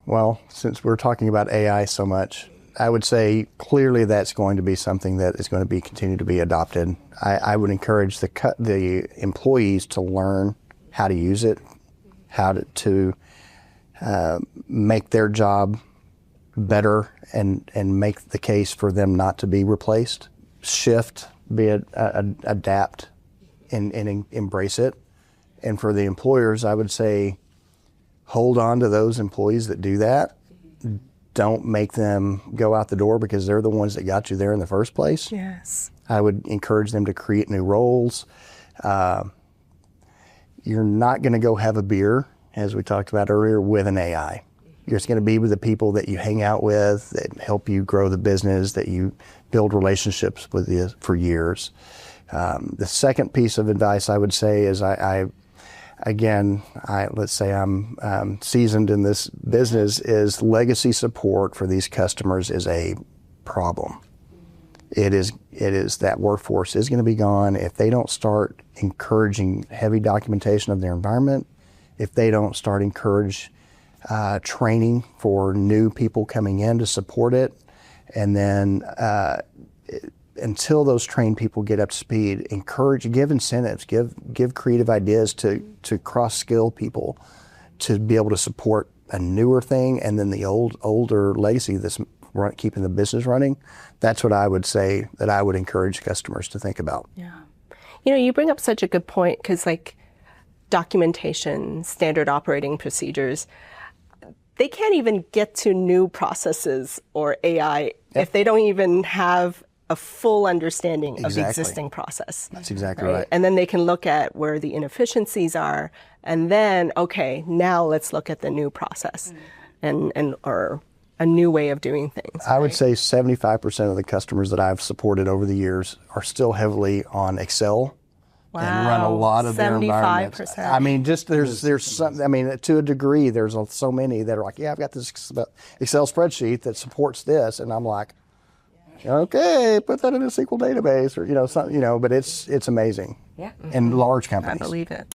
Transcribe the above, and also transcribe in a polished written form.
Well, since we're talking about AI so much, I would say clearly that's going to be something that is going to continue to be adopted. I would encourage the employees to learn how to use it, how to make their job better and make the case for them not to be replaced. Shift, adapt, and embrace it. And for the employers, I would say hold on to those employees that do that. Don't make them go out the door because they're the ones that got you there in the first place. Yes. I would encourage them to create new roles. You're not going to go have a beer, as we talked about earlier, with an AI. You're just going to be with the people that you hang out with, that help you grow the business, that you build relationships with you for years. The second piece of advice I would say is let's say I'm seasoned in this business, is legacy support for these customers is a problem. It is that workforce is going to be gone if they don't start encouraging heavy documentation of their environment, if they don't start encourage training for new people coming in to support it, and then until those trained people get up to speed, give incentives, give creative ideas to cross-skill people to be able to support a newer thing, and then the older legacy that's keeping the business running. That's what I would say that I would encourage customers to think about. Yeah. You bring up such a good point, because like documentation, standard operating procedures, they can't even get to new processes or AI if they don't even have a full understanding of the existing process. That's exactly right. And then they can look at where the inefficiencies are, and then, okay, now let's look at the new process or a new way of doing things. I would say 75% of the customers that I've supported over the years are still heavily on Excel. Wow, and run a lot of their environments. 75%. I mean, just there's some. I mean, to a degree, there's so many that are like, yeah, I've got this Excel spreadsheet that supports this, and I'm like, okay, put that in a SQL database or something. But it's amazing. Yeah. And large companies. I believe it.